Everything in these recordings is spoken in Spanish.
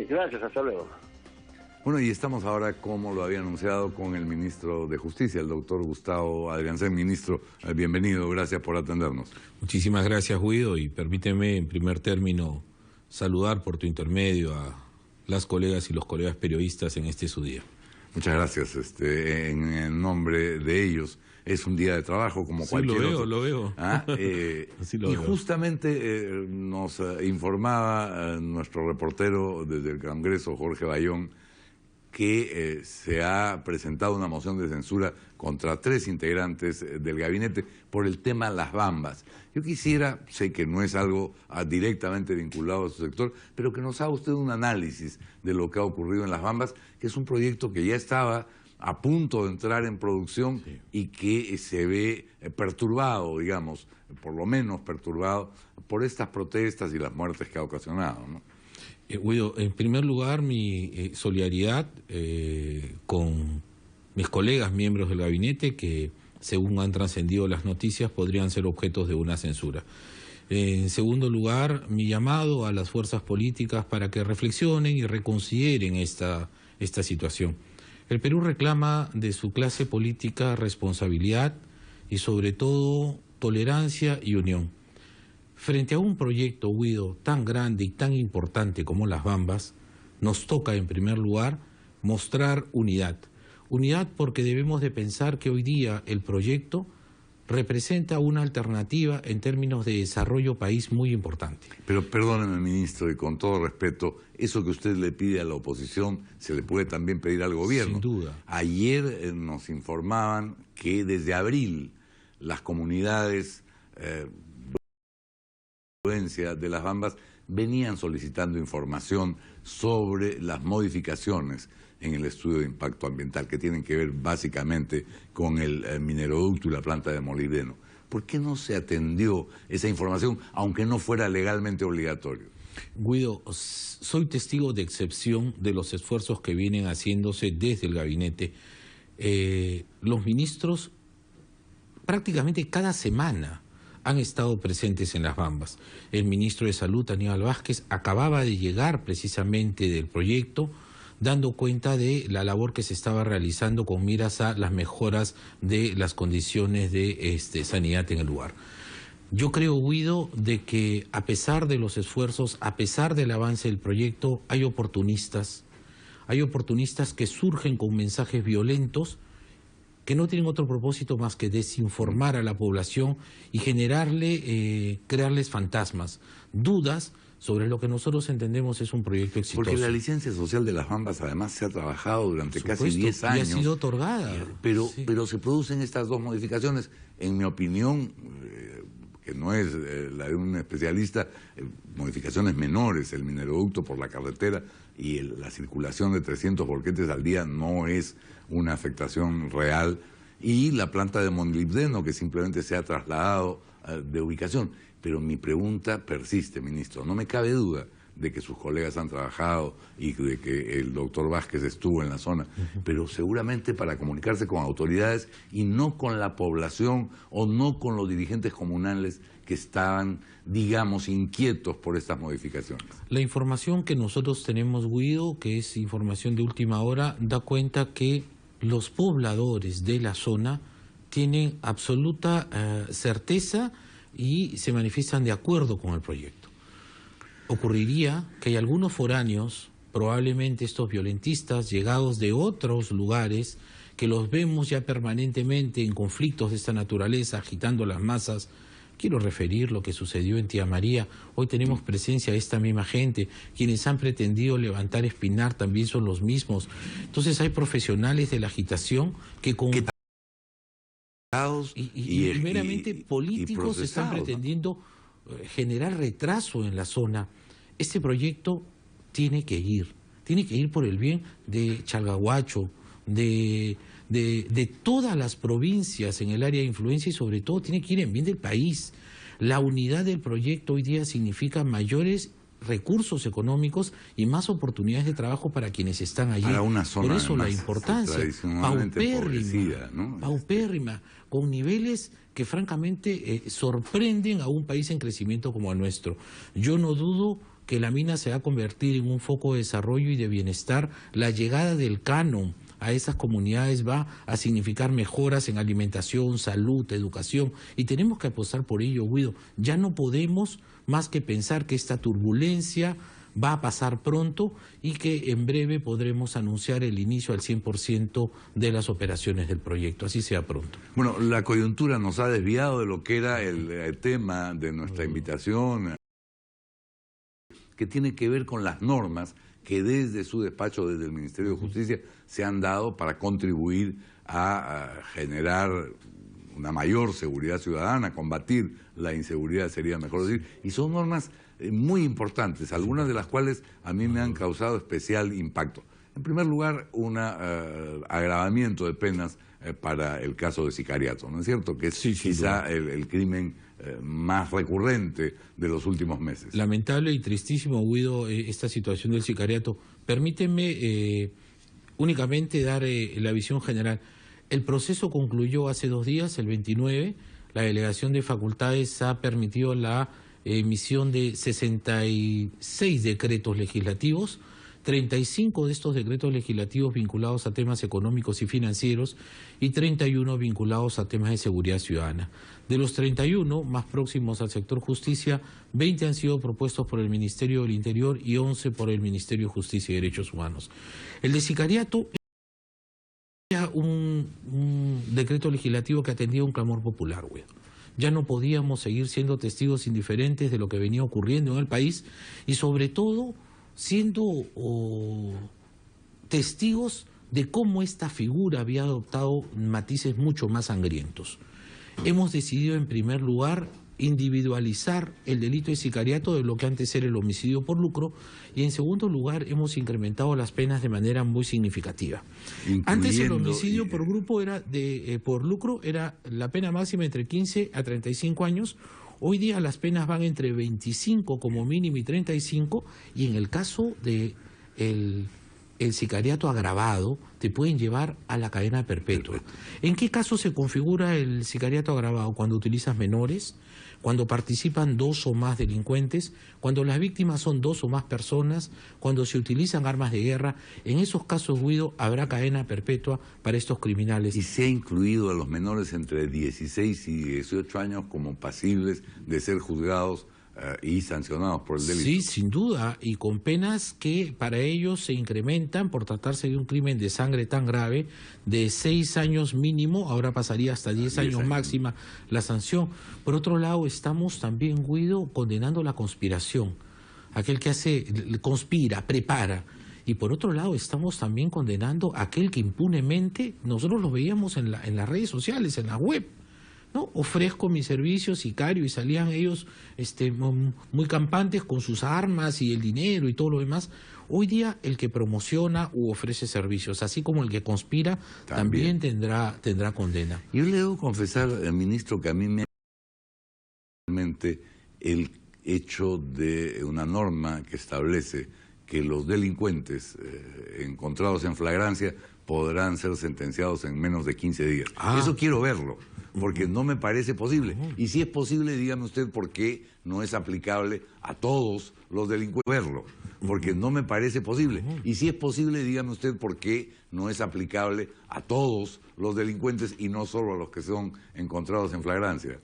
Gracias, hasta luego. Bueno, y estamos ahora, como lo había anunciado, con el ministro de Justicia, el doctor Gustavo Adriancén. Ministro, bienvenido, gracias por atendernos. Muchísimas gracias, Guido, y permíteme en primer término saludar por tu intermedio a las colegas y los colegas periodistas en este su día. Muchas gracias. En nombre de ellos, es un día de trabajo como cualquier otro. Lo veo. Sí, y justamente nos informaba nuestro reportero desde el Congreso, Jorge Bayón, que se ha presentado una moción de censura contra 3 integrantes del gabinete por el tema Las Bambas. Yo quisiera, sé que no es algo directamente vinculado a su sector, pero que nos haga usted un análisis de lo que ha ocurrido en Las Bambas, que es un proyecto que ya estaba a punto de entrar en producción y que se ve perturbado, digamos, por lo menos perturbado, por estas protestas y las muertes que ha ocasionado, ¿no? Guido, en primer lugar, mi solidaridad con mis colegas miembros del gabinete que, según han trascendido las noticias, podrían ser objetos de una censura. En segundo lugar, mi llamado a las fuerzas políticas para que reflexionen y reconsideren esta situación. El Perú reclama de su clase política responsabilidad y, sobre todo, tolerancia y unión. Frente a un proyecto, Guido, tan grande y tan importante como Las Bambas, nos toca, en primer lugar, mostrar unidad. Unidad porque debemos de pensar que hoy día el proyecto representa una alternativa en términos de desarrollo país muy importante. Pero perdóneme, ministro, y con todo respeto, eso que usted le pide a la oposición, se le puede también pedir al gobierno. Sin duda. Ayer nos informaban que desde abril las comunidades de Las Bambas venían solicitando información sobre las modificaciones en el estudio de impacto ambiental que tienen que ver básicamente con el mineroducto y la planta de molibdeno. ¿Por qué no se atendió esa información, aunque no fuera legalmente obligatorio? Guido, soy testigo de excepción de los esfuerzos que vienen haciéndose desde el gabinete. Los ministros prácticamente cada semana han estado presentes en Las Bambas. El ministro de Salud, Aníbal Vázquez, acababa de llegar precisamente del proyecto, dando cuenta de la labor que se estaba realizando con miras a las mejoras de las condiciones de sanidad en el lugar. Yo creo, Guido, de que a pesar de los esfuerzos, a pesar del avance del proyecto, hay oportunistas que surgen con mensajes violentos que no tienen otro propósito más que desinformar a la población y crearles fantasmas, dudas sobre lo que nosotros entendemos es un proyecto exitoso. Porque la licencia social de Las Bambas además se ha trabajado durante casi 10 años. Y ha sido otorgada. Pero se producen estas 2 modificaciones, en mi opinión, que no es la de un especialista, modificaciones menores. El mineroducto por la carretera y la circulación de 300 volquetes al día no es una afectación real, y la planta de molibdeno que simplemente se ha trasladado de ubicación. Pero mi pregunta persiste, ministro. No me cabe duda de que sus colegas han trabajado y de que el doctor Vázquez estuvo en la zona, pero seguramente para comunicarse con autoridades y no con la población o no con los dirigentes comunales que estaban, digamos, inquietos por estas modificaciones. La información que nosotros tenemos, Guido, que es información de última hora, da cuenta que los pobladores de la zona tienen absoluta certeza y se manifiestan de acuerdo con el proyecto. Ocurriría que hay algunos foráneos, probablemente estos violentistas llegados de otros lugares, que los vemos ya permanentemente en conflictos de esta naturaleza, agitando las masas. Quiero referir lo que sucedió en Tía María. Hoy tenemos presencia de esta misma gente. Quienes han pretendido levantar Espinar también son los mismos. Entonces hay profesionales de la agitación que con... Y primeramente políticos están pretendiendo generar retraso en la zona. Este proyecto tiene que ir por el bien de Chalgahuacho, de todas las provincias en el área de influencia y sobre todo tiene que ir en bien del país. La unidad del proyecto hoy día significa mayores recursos económicos y más oportunidades de trabajo para quienes están allí. Para una zona, por eso la además, importancia, paupérrima, ¿no? Paupérrima, con niveles que francamente sorprenden a un país en crecimiento como el nuestro. Yo no dudo que la mina se va a convertir en un foco de desarrollo y de bienestar. La llegada del canon a esas comunidades va a significar mejoras en alimentación, salud, educación, y tenemos que apostar por ello, Guido. Ya no podemos más que pensar que esta turbulencia va a pasar pronto y que en breve podremos anunciar el inicio al 100% de las operaciones del proyecto, así sea pronto. Bueno, la coyuntura nos ha desviado de lo que era el tema de nuestra invitación, que tiene que ver con las normas que desde su despacho, desde el Ministerio de Justicia, se han dado para contribuir a generar una mayor seguridad ciudadana, combatir la inseguridad, sería mejor decir, y son normas muy importantes, algunas de las cuales a mí me han causado especial impacto. En primer lugar, un agravamiento de penas para el caso de sicariato, ¿no es cierto? Que es quizá el crimen más recurrente de los últimos meses. Lamentable y tristísimo, Guido, esta situación del sicariato. Permíteme únicamente dar la visión general. El proceso concluyó hace 2 días, el 29. La Delegación de Facultades ha permitido la emisión de 66 decretos legislativos, 35 de estos decretos legislativos vinculados a temas económicos y financieros y 31 vinculados a temas de seguridad ciudadana. De los 31 más próximos al sector justicia, 20 han sido propuestos por el Ministerio del Interior y 11 por el Ministerio de Justicia y Derechos Humanos. El de sicariato era un decreto legislativo que atendía un clamor popular, güey. Ya no podíamos seguir siendo testigos indiferentes de lo que venía ocurriendo en el país y sobre todo siendo testigos de cómo esta figura había adoptado matices mucho más sangrientos. Hemos decidido en primer lugar individualizar el delito de sicariato de lo que antes era el homicidio por lucro y en segundo lugar hemos incrementado las penas de manera muy significativa. Antes el homicidio por grupo era por lucro era la pena máxima entre 15 a 35 años. Hoy día las penas van entre 25 como mínimo y 35 y en el caso de el sicariato agravado te pueden llevar a la cadena perpetua. ¿En qué caso se configura el sicariato agravado? Cuando utilizas menores, cuando participan 2 o más delincuentes, cuando las víctimas son 2 o más personas, cuando se utilizan armas de guerra. En esos casos, Guido, habrá cadena perpetua para estos criminales. ¿Y se ha incluido a los menores entre 16 y 18 años como pasibles de ser juzgados y sancionados por el delito? Sí, sin duda, y con penas que para ellos se incrementan por tratarse de un crimen de sangre tan grave, de 6 años mínimo, ahora pasaría hasta 10 años máxima la sanción. Por otro lado, estamos también, Guido, condenando la conspiración, aquel que conspira, prepara. Y por otro lado, estamos también condenando a aquel que impunemente, nosotros lo veíamos en las redes sociales, en la web, ¿no? Ofrezco mis servicios, sicario, y salían ellos muy campantes con sus armas y el dinero y todo lo demás. Hoy día el que promociona u ofrece servicios, así como el que conspira, también tendrá condena. Yo le debo confesar, ministro, que a mí me el hecho de una norma que establece que los delincuentes encontrados en flagrancia podrán ser sentenciados en menos de 15 días. Eso quiero verlo, porque no me parece posible. Y si es posible, dígame usted por qué no es aplicable a todos los delincuentes. Verlo, porque no me parece posible. Y si es posible, dígame usted por qué no es aplicable a todos los delincuentes y no solo a los que son encontrados en flagrancia.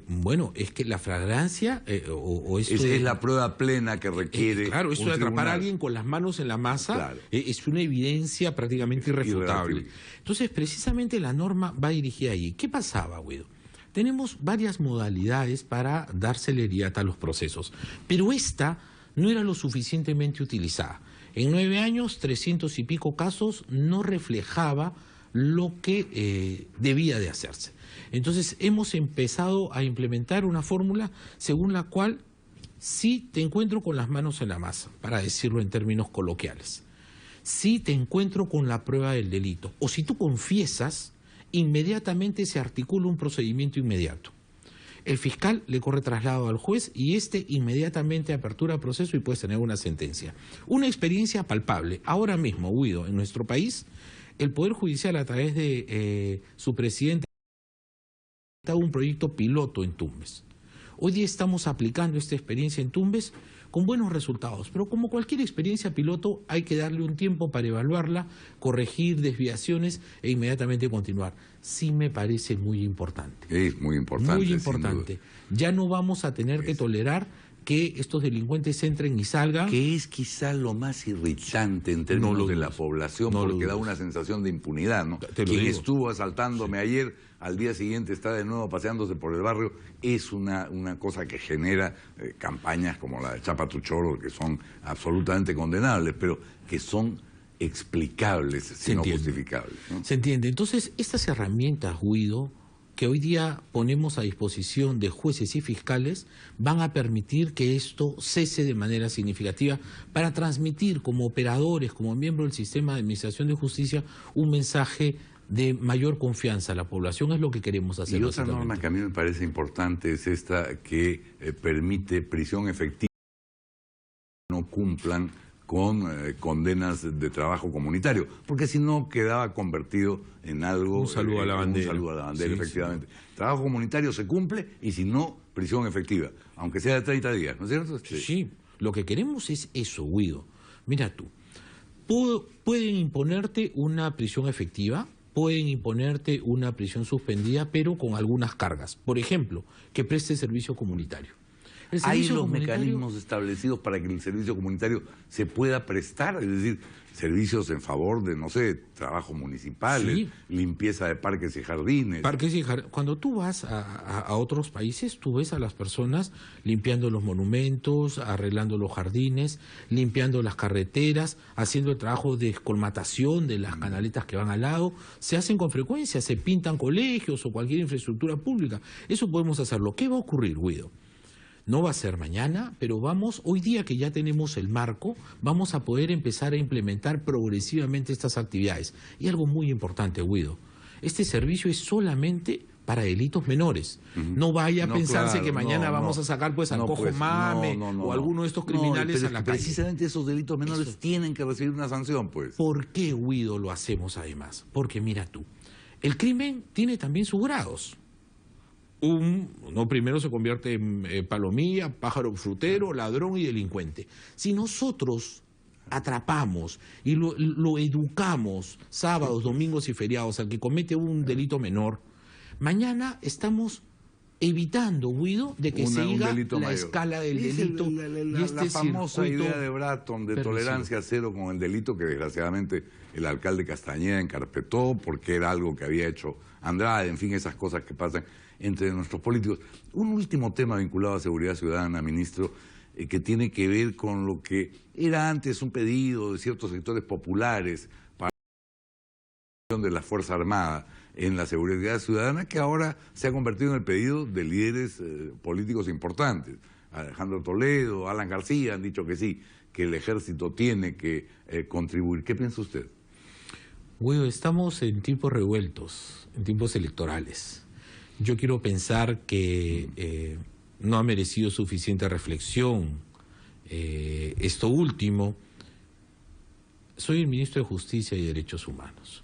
Bueno, es que la flagrancia es la prueba plena que requiere claro, eso de atrapar a alguien con las manos en la masa, es una evidencia prácticamente irrefutable. Entonces, precisamente la norma va dirigida allí. ¿Qué pasaba, Guido? Tenemos varias modalidades para dar celeridad a los procesos, pero esta no era lo suficientemente utilizada. En 9 años, 300 y pico casos no reflejaba lo que debía de hacerse. Entonces hemos empezado a implementar una fórmula según la cual si te encuentro con las manos en la masa, para decirlo en términos coloquiales, si te encuentro con la prueba del delito o si tú confiesas, inmediatamente se articula un procedimiento inmediato. El fiscal le corre traslado al juez y inmediatamente apertura proceso y puedes tener una sentencia. Una experiencia palpable. Ahora mismo, Guido, en nuestro país, el Poder Judicial a través de su presidente un proyecto piloto en Tumbes. Hoy día estamos aplicando esta experiencia en Tumbes con buenos resultados. Pero como cualquier experiencia piloto, hay que darle un tiempo para evaluarla, corregir desviaciones e inmediatamente continuar. Sí me parece muy importante. Es muy importante. Muy importante. Ya no vamos a tener que tolerar que estos delincuentes entren y salgan. Que es quizá lo más irritante en términos de la población, porque da una sensación de impunidad, ¿no? Quien estuvo asaltándome ayer, al día siguiente está de nuevo paseándose por el barrio, es una cosa que genera campañas como la de Chapa tu Choro, que son absolutamente condenables, pero que son explicables, sino justificables, ¿no? Se entiende. Entonces, estas herramientas, Guido, que hoy día ponemos a disposición de jueces y fiscales, van a permitir que esto cese de manera significativa para transmitir como operadores, como miembros del sistema de administración de justicia, un mensaje de mayor confianza a la población. Es lo que queremos hacer. Y otra norma que a mí me parece importante es esta que permite prisión efectiva que no cumplan con condenas de trabajo comunitario, porque si no quedaba convertido en algo... Un saludo a la bandera. Un saludo a la bandera, sí, efectivamente. Sí. Trabajo comunitario se cumple y si no, prisión efectiva, aunque sea de 30 días, ¿no es cierto? Sí, lo que queremos es eso, Guido. Mira tú, pueden imponerte una prisión efectiva, pueden imponerte una prisión suspendida, pero con algunas cargas. Por ejemplo, que preste servicio comunitario. ¿Hay los mecanismos establecidos para que el servicio comunitario se pueda prestar? Es decir, servicios en favor de, no sé, trabajo municipal, sí, limpieza de parques y jardines. Cuando tú vas a otros países, tú ves a las personas limpiando los monumentos, arreglando los jardines, limpiando las carreteras, haciendo el trabajo de escolmatación de las canaletas que van al lado. Se hacen con frecuencia, se pintan colegios o cualquier infraestructura pública. Eso podemos hacerlo. ¿Qué va a ocurrir, Guido? No va a ser mañana, pero hoy día que ya tenemos el marco, vamos a poder empezar a implementar progresivamente estas actividades. Y algo muy importante, Guido, este servicio es solamente para delitos menores. No vaya a pensarse que mañana vamos a sacar pues al Cojo Mame o alguno de estos criminales a la calle. Precisamente esos delitos menores tienen que recibir una sanción, pues. ¿Por qué, Guido, lo hacemos además? Porque mira tú, el crimen tiene también sus grados. Uno primero se convierte en palomilla, pájaro frutero, ladrón y delincuente. Si nosotros atrapamos y lo educamos sábados, domingos y feriados al que comete un delito menor, mañana estamos evitando, Guido, de que siga la escala del delito. La famosa idea de Bratton de tolerancia cero con el delito que desgraciadamente el alcalde Castañeda encarpetó porque era algo que había hecho Andrade, en fin, esas cosas que pasan entre nuestros políticos. Un último tema vinculado a seguridad ciudadana, ministro, que tiene que ver con lo que era antes un pedido de ciertos sectores populares para la de la Fuerza Armada en la seguridad ciudadana, que ahora se ha convertido en el pedido de líderes políticos importantes. Alejandro Toledo, Alan García han dicho que sí, que el ejército tiene que contribuir. ¿Qué piensa usted? Bueno, estamos en tiempos revueltos, en tiempos electorales. Yo quiero pensar que no ha merecido suficiente reflexión esto último. Soy el ministro de Justicia y Derechos Humanos.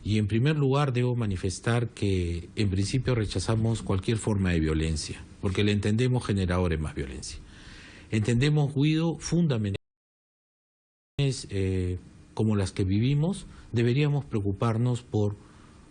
Y en primer lugar debo manifestar que en principio rechazamos cualquier forma de violencia, porque le entendemos generadores más violencia. Entendemos, Guido, fundamentalmente como las que vivimos, deberíamos preocuparnos por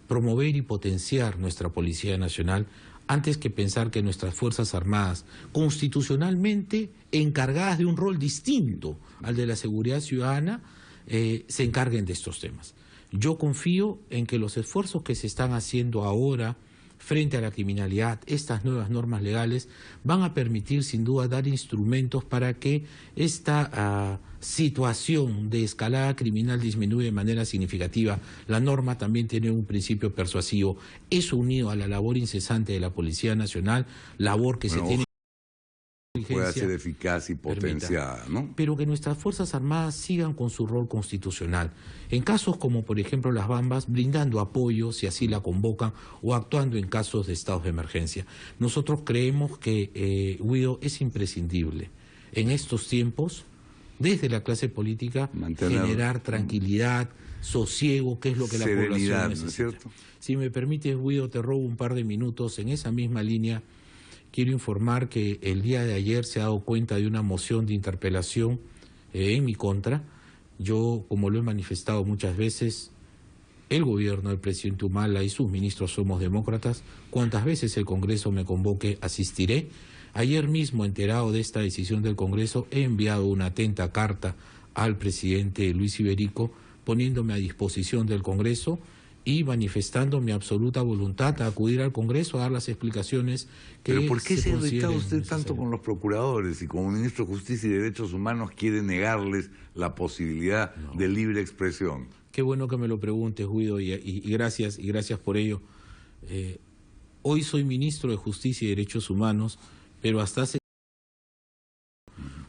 promover y potenciar nuestra Policía Nacional antes que pensar que nuestras Fuerzas Armadas, constitucionalmente encargadas de un rol distinto al de la seguridad ciudadana, se encarguen de estos temas. Yo confío en que los esfuerzos que se están haciendo ahora frente a la criminalidad, estas nuevas normas legales, van a permitir sin duda dar instrumentos para que esta situación de escalada criminal disminuya de manera significativa. La norma también tiene un principio persuasivo. Eso unido a la labor incesante de la Policía Nacional, labor que se tiene... pueda ser eficaz y potenciada, ¿no? Pero que nuestras Fuerzas Armadas sigan con su rol constitucional. En casos como, por ejemplo, las Bambas, brindando apoyo si así la convocan o actuando en casos de estados de emergencia. Nosotros creemos que, Guido, es imprescindible en estos tiempos, desde la clase política, generar tranquilidad, sosiego, que es lo que la población necesita. ¿No es cierto? Si me permites, Guido, te robo un par de minutos en esa misma línea. quiero informar que el día de ayer se ha dado cuenta de una moción de interpelación en mi contra. Yo, como lo he manifestado muchas veces, el gobierno del presidente Humala y sus ministros somos demócratas. Cuantas veces el Congreso me convoque, asistiré. Ayer mismo, enterado de esta decisión del Congreso, he enviado una atenta carta al presidente Luis Iberico, poniéndome a disposición del Congreso y manifestando mi absoluta voluntad a acudir al Congreso a dar las explicaciones que... ¿Pero por qué se ha irritado usted necesarias. tanto con los procuradores y como ministro de Justicia y Derechos Humanos quiere negarles la posibilidad de libre expresión? Qué bueno que me lo preguntes, Guido, y gracias por ello. Hoy soy ministro de Justicia y Derechos Humanos, pero hasta hace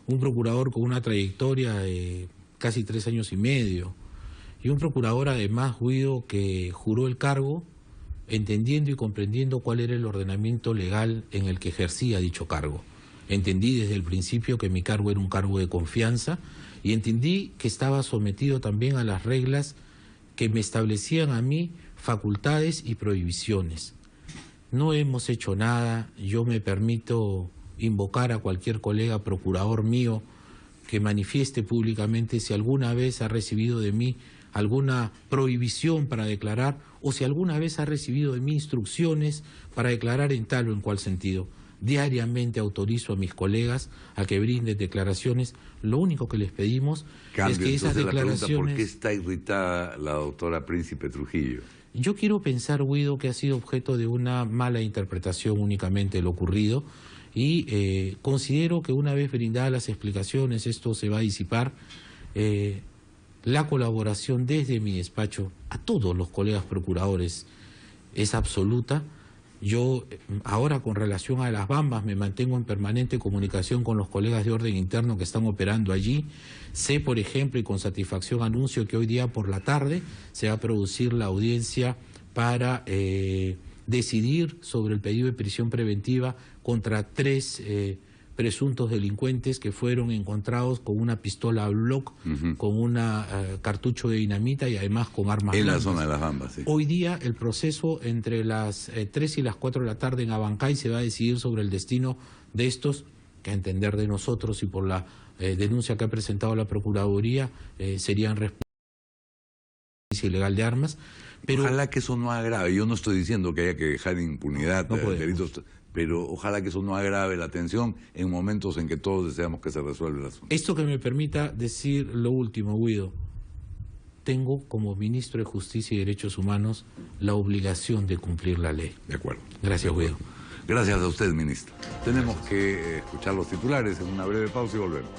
un procurador con una trayectoria de casi 3 años y medio, y un procurador además, Guido, que juró el cargo entendiendo y comprendiendo cuál era el ordenamiento legal en el que ejercía dicho cargo. Entendí desde el principio que mi cargo era un cargo de confianza y entendí que estaba sometido también a las reglas que me establecían a mí facultades y prohibiciones. No hemos hecho nada, yo me permito invocar a cualquier colega procurador mío que manifieste públicamente si alguna vez ha recibido de mí alguna prohibición para declarar o si alguna vez ha recibido de mí instrucciones para declarar en tal o en cual sentido. Diariamente autorizo a mis colegas a que brinden declaraciones. Lo único que les pedimos es que esas declaraciones... ¿Por qué está irritada la doctora Príncipe Trujillo? Yo quiero pensar, Guido, que ha sido objeto de una mala interpretación únicamente de lo ocurrido y considero que una vez brindadas las explicaciones esto se va a disipar. La colaboración desde mi despacho a todos los colegas procuradores es absoluta. Yo ahora con relación a las Bambas me mantengo en permanente comunicación con los colegas de orden interno que están operando allí. Sé, por ejemplo, y con satisfacción anuncio que hoy día por la tarde se va a producir la audiencia para decidir sobre el pedido de prisión preventiva contra 3 presuntos delincuentes que fueron encontrados con una pistola Glock, con una cartucho de dinamita y además con armas en blancas. La zona de las Bambas, sí. Hoy día el proceso entre las 3 y las 4 de la tarde en Abancay se va a decidir sobre el destino de estos, que a entender de nosotros y por la denuncia que ha presentado la Procuraduría, serían responsables ilegal de armas. Pero ojalá que eso no agrave. Yo no estoy diciendo que haya que dejar impunidad de delitos, pero ojalá que eso no agrave la tensión en momentos en que todos deseamos que se resuelva el asunto. Esto que me permita decir lo último, Guido. Tengo como ministro de Justicia y Derechos Humanos la obligación de cumplir la ley. De acuerdo. Gracias, Guido. Gracias a usted, ministro. Tenemos que escuchar los titulares en una breve pausa y volvemos.